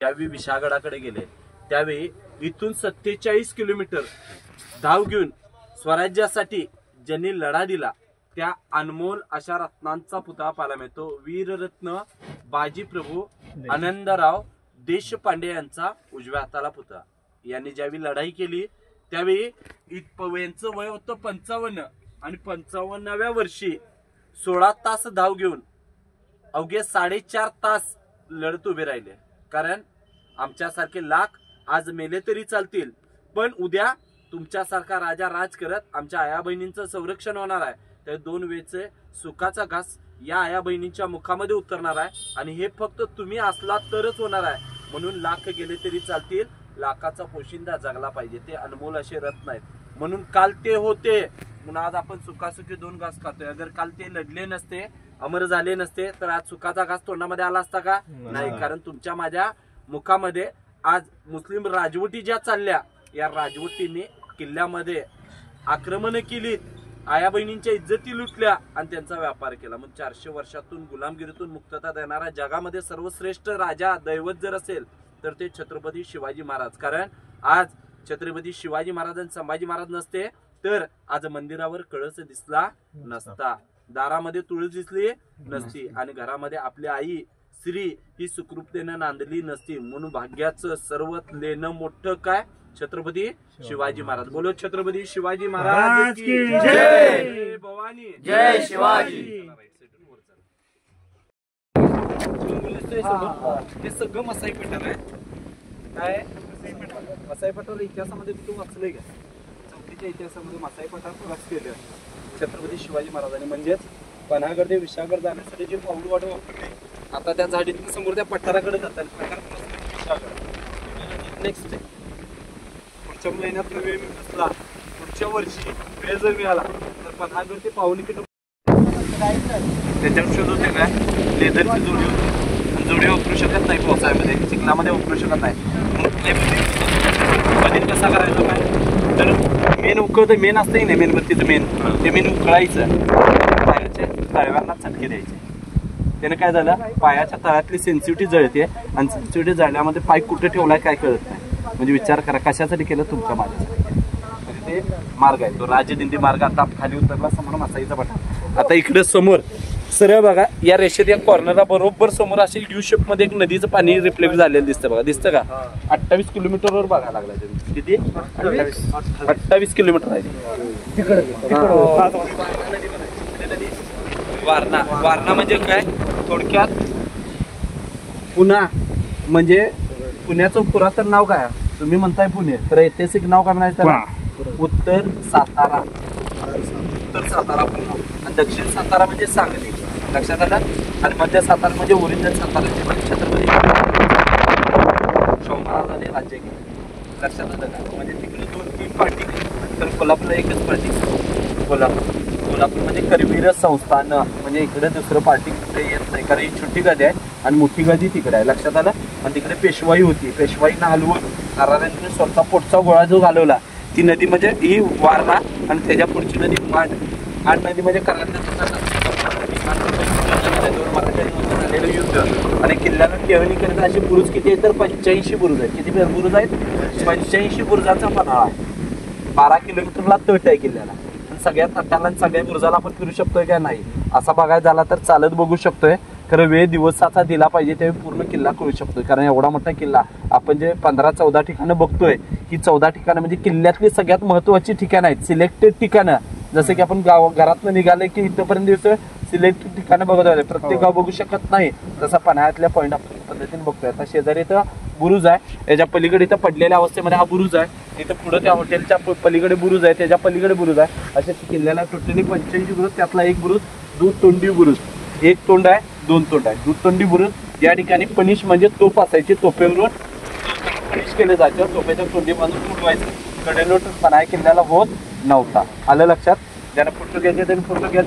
त्यावेळी विशाळगडाकडे गेले त्यावेळी इथून 47 किलोमीटर धाव घेऊन स्वराज्यासाठी ज्यांनी लढा दिला त्या अनमोल अशा रत्नांचा पुतळा पाहायला मिळतो। वीररत्न बाजीप्रभू आनंदराव देशपांडे यांचा उजव्या हाताला पुतळा। यांनी ज्यावेळी लढाई केली त्यावेळी यांचं वय होतं 55 आणि 55व्या वर्षी 16 तास धाव घेऊन अवघे 4.5 तास लढत उभे राहिले। कारण आमच्यासारखे लाख आज मेले तरी चालतील पण उद्या तुमच्यासारखा राजा राज करत आमच्या आया बहिणींचं संरक्षण होणार आहे। तर 2 वेळचे सुखाचा घास या आया बहिणींच्या मुखामध्ये उतरणार आहे आणि हे फक्त तुम्ही असला तरच होणार आहे। म्हणून लाख गेले तरी चालतील, लाखाचा पोशिंदा जगला पाहिजे। ते अनमोल असे रत्न आहेत म्हणून काल ते होते म्हणून आज आपण सुखासुखी 2 घास खातोय। अगर काल ते लढले नसते अमर झाले नसते तर आज सुखाचा घास तोंडामध्ये आला असता का? नाही। कारण तुमच्या माझ्या मुखामध्ये आज मुस्लिम राजवटी ज्या चालल्या या राजवटीने किल्ल्यामध्ये आक्रमण केली, आया बहिणींच्या इज्जती लुटल्या आणि त्यांचा व्यापार केला। मग 400 वर्षातून गुलामगिरीतून मुक्तता देणारा जगामध्ये सर्वश्रेष्ठ राजा दैवत जर असेल तर ते छत्रपती शिवाजी महाराज। कारण आज छत्रपती शिवाजी महाराज आणि संभाजी महाराज नसते तर आज मंदिरावर कळस दिसला नसता, दारामध्ये तुळस दिसली नसती आणि घरामध्ये आपली आई श्री ही सुखरूपतेने नांदली नसती। म्हणून भाग्याचं सर्वात लेणं मोठं काय? छत्रपती शिवाजी महाराज। बोलो छत्रपती शिवाजी महाराज की जय। भवानी जय शिवाजी। हे सगळं मसाई पठार आहे। काय मसाई पठार इतिहासामध्ये तू वाचलंय का? चौथीच्या इतिहासामध्ये मसाई पठार प्रवास केले छत्रपती शिवाजी महाराजांनी। म्हणजेच पन्हागड ते विशाळगड जाण्यासाठी जे पाऊल वाट वापरले आता त्या झाडीतून समोर त्या पठाराकडे जातात। नेक्स्ट पुढच्या महिन्यात वेळ नसला पुढच्या वर्षी वेळ जर मिळाला तर पन्हागड ते पाऊल त्याच्यावर शोध होते काय? लेदरची जोडी होती, जोडी वापरू शकत नाही पावसाळ्यामध्ये, चिखलामध्ये वापरू शकत नाही। मधील कसा करायचा काय तर मेन उकळतं, मेन असतं की नाही मेणबत्तीचं मेन, ते मेन उकळायचं, पायाच्या तळव्यांना चटके द्यायचे। त्याने काय झालं पायाच्या तळ्यातली सेन्सिटिव्हिटी जळते आणि सेन्सिटिव्हिटी जळल्यामध्ये पाय कुठे ठेवलाय काय कळत नाही। म्हणजे विचार करा कशासाठी केलं? तुमच्या माझ्यासाठी। म्हणजे ते मार्ग आहे तो राजदिंडी मार्ग। आता खाली उतरला समोर मसाईचा पठार। आता इकडे समोर सरळ बघा या रेषेत या कॉर्नरला बरोबर समोर असे यू शेप मध्ये एक नदीचं पाणी रिफ्लेक्ट झालेलं दिसतं बघा, दिसतं का? 28 किलोमीटरवर बघायला लागला तुम्ही। किती? 28 किलोमीटर आहे वारणा। वारणा म्हणजे काय? थोडक्यात पुणा म्हणजे पुण्याचं पुरातन नाव काय? तुम्ही म्हणताय पुणे तर ऐतिहासिक नाव काय म्हणायचं? उत्तर सातारा। उत्तर सातारा पुणा आणि दक्षिण सातारा म्हणजे सांगली। लक्षात आलं? आणि मध्य सातारा म्हणजे ओरिजिनल सातारा छत्रपती शाहू महाराजांनी राज्य केलं। लक्षात आलं का? म्हणजे तिकडे 2-3 पार्टी तर कोल्हापूरला एकच पार्टी। कोल्हापूर म्हणजे करवीर संस्थान म्हणजे इकडे दुसरं पार्टी कुठे येत नाही कारण ही छोटी गादी आहे आणि मोठी गादी तिकडे आहे। लक्षात आलं? आणि तिकडे पेशवाई होती, पेशवाईनं हलवून नारायणांनी स्वतः पोटचा गोळा जो घालवला ती नदी म्हणजे ही वारणा आणि त्याच्या पुढची नदी मांड। मांड नदी म्हणजे झालेलं युद्ध आणि किल्ल्याला टेवणी करता अशी बुरुज किती आहेत तर 85 बुरुज आहेत। किती बुरुज आहेत? 85 बुरुजाचा पन्हाळा आहे। 12 किलोमीटरला तट आहे किल्ल्याला। सगळ्या तटाला आणि सगळ्या बुरुजाला आपण फिरू शकतोय का नाही असा बघायला झाला तर चालत बघू शकतोय। खरं वेळ दिवसाचा दिला पाहिजे तेव्हा पूर्ण किल्ला करू शकतोय। कारण एवढा मोठा किल्ला आपण जे 15-14 ठिकाणं बघतोय ही 14 ठिकाणं म्हणजे किल्ल्यातली सगळ्यात महत्वाची ठिकाणं आहेत, सिलेक्टेड ठिकाणं। जसं की आपण घरातनं निघाले की इथपर्यंत दिवस सिलेक्टेड ठिकाणं बघत होते, प्रत्येक गाव बघू शकत नाही तसा पन्हाळ्यातल्या पॉईंट आपण पद्धतीने बघतोय। आता शेजारी इथं बुरुज आहे, याच्या पलीकडे इथं पडलेल्या अवस्थेमध्ये हा बुरुज आहे, इथं पुढे त्या हॉटेलच्या पलीकडे बुरुज आहे, त्याच्या पलीकडे बुरुज आहे। अशा किल्ल्याला टोटली 85 बुरुज, त्यातला एक बुरुज दूधतोंडी बुरुज। एक तोंड आहे, 2 तोंड आहे। दूधतोंडी बुरुज या ठिकाणी पनिश म्हणजे तोफ असायची, तोफेवरून पनिश केलं जायचं, तोफेच्या तोंडी बांधून उडवायचं। कडेलोट पन्हाळा किल्ल्याला होत नव्हता। आलं लक्षात? ज्यांना फोटो घ्यायचे त्यांनी फोटो घ्या।